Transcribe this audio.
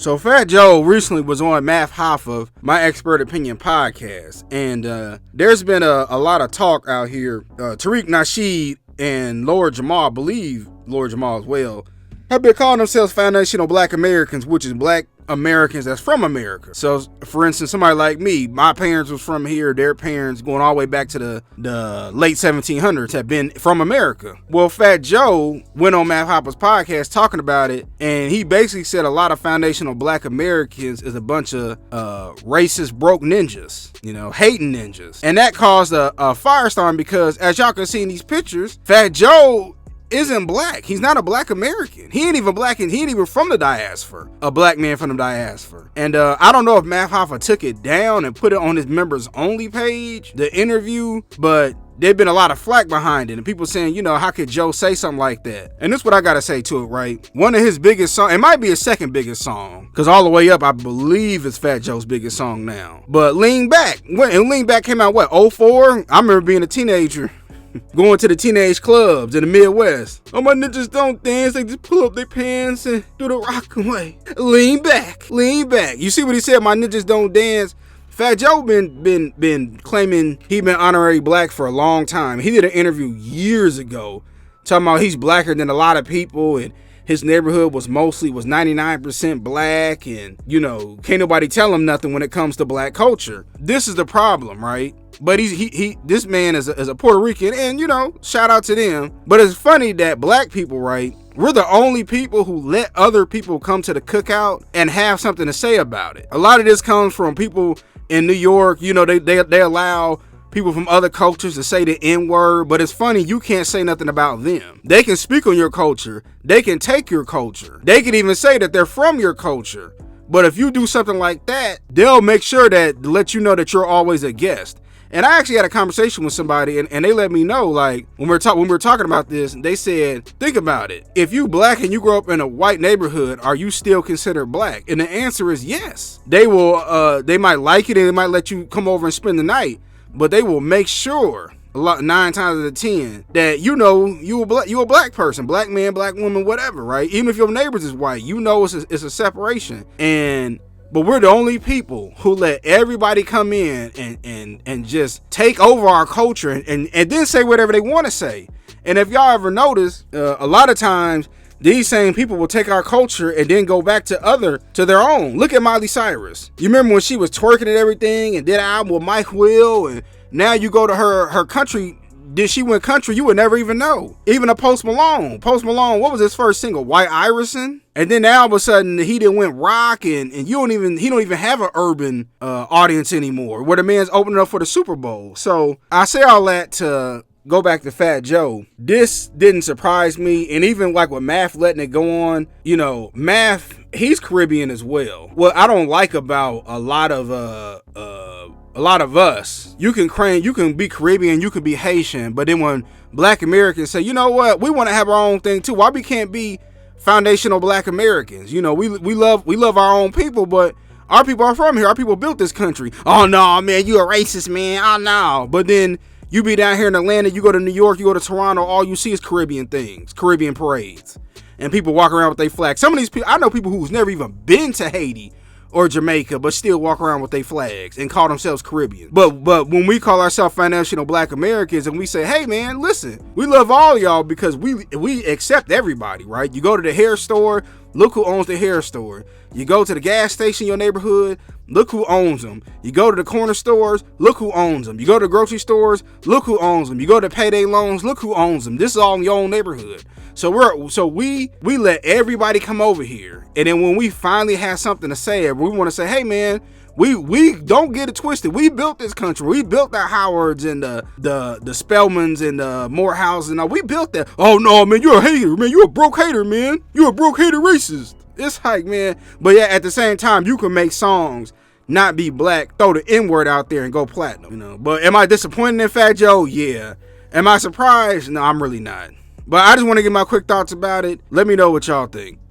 So Fat Joe recently was on Math Hoffa, my expert opinion podcast, and there's been a lot of talk out here. Tariq Nasheed and Lord Jamal, I believe Lord Jamal as well, have been calling themselves foundational black Americans, which is black Americans that's from America. So, for instance, somebody like me, my parents was from here, their parents going all the way back to the late 1700s have been from America. Well, Fat Joe went on Math Hoffa's podcast talking about it, and he basically said a lot of foundational black Americans is a bunch of racist, broke ninjas, hating ninjas. And that caused a firestorm because, as y'all can see in these pictures, Fat Joe isn't black. He's not a black American. He ain't even black, and he ain't even from the diaspora. A black man from the diaspora. And I don't know if Math Hoffa took it down and put it on his members only page, the interview, but there's been a lot of flack behind it, and people saying, how could Joe say something like that? And this is what I gotta say to it, right? One of his biggest songs, it might be his second biggest song, because All the Way Up, I believe, is Fat Joe's biggest song now. But Lean Back, and Lean Back came out, 04? I remember being a teenager, going to the teenage clubs in the Midwest. Oh, my ninjas don't dance, they just pull up their pants and do the rock away. Lean back, lean back. You see what he said, my ninjas don't dance? Fat Joe been claiming he been honorary black for a long time. He did an interview years ago talking about he's blacker than a lot of people, and his neighborhood was 99% black, and can't nobody tell him nothing when it comes to black culture. This is the problem, right? But this man is a Puerto Rican, and shout out to them. But it's funny that black people, right, we're the only people who let other people come to the cookout and have something to say about it. A lot of this comes from people in New York. They allow people from other cultures to say the N-word, but it's funny, you can't say nothing about them. They can speak on your culture. They can take your culture. They can even say that they're from your culture. But if you do something like that, they'll make sure to let you know that you're always a guest. And I actually had a conversation with somebody, and they let me know, like, when we were talking about this, they said, think about it. If you black and you grow up in a white neighborhood, are you still considered black? And the answer is yes. They might like it, and they might let you come over and spend the night, but they will make sure, 9 times out of 10, that you a black person, black man, black woman, whatever, right? Even if your neighbors is white, it's a separation. But we're the only people who let everybody come in and just take over our culture and then say whatever they want to say. And if y'all ever notice, a lot of times these same people will take our culture and then go back to their own. Look at Miley Cyrus. You remember when she was twerking and everything and did an album with Mike Will, and now you go to her country. Did she went country? You would never even know. Even a Post Malone, what was his first single? White Iverson? And then now all of a sudden he didn't went rock, and he don't even have an urban audience anymore, where the man's opening up for the Super Bowl. So I say all that to go back to Fat Joe. This didn't surprise me, and even like with Math letting it go on, Math, he's Caribbean as well. What I don't like about a lot of us, you can be Caribbean, you can be Haitian, but then when black Americans say, you know what, we want to have our own thing too, why we can't be foundational black Americans? We love our own people, but our people are from here, our people built this country. Oh no, man, you a racist, man. Oh no. But then you be down here in Atlanta, you go to New York, you go to Toronto, all you see is Caribbean things, Caribbean parades, and people walk around with their flags. Some of these people, I know people who's never even been to Haiti or Jamaica, but still walk around with their flags and call themselves Caribbean. But when we call ourselves foundational black Americans and we say, hey man, listen, we love all y'all because we accept everybody, right? You go to the hair store, look who owns the hair store. You go to the gas station in your neighborhood, look who owns them. You go to the corner stores, look who owns them. You go to the grocery stores, look who owns them. You go to payday loans, look who owns them. This is all in your own neighborhood. So we let everybody come over here, and then when we finally have something to say, we want to say, hey man, we don't get it twisted. We built this country. We built the Howards and the Spellmans and the Morehouses and all. We built that. Oh no, man, you're a hater, man. You're a broke hater, man. You're a broke hater racist. It's like, man. But yeah, at the same time, you can make songs, not be black, throw the N-word out there and go platinum. But am I disappointed in Fat Joe? Yeah. Am I surprised? No, I'm really not. But I just want to get my quick thoughts about it. Let me know what y'all think.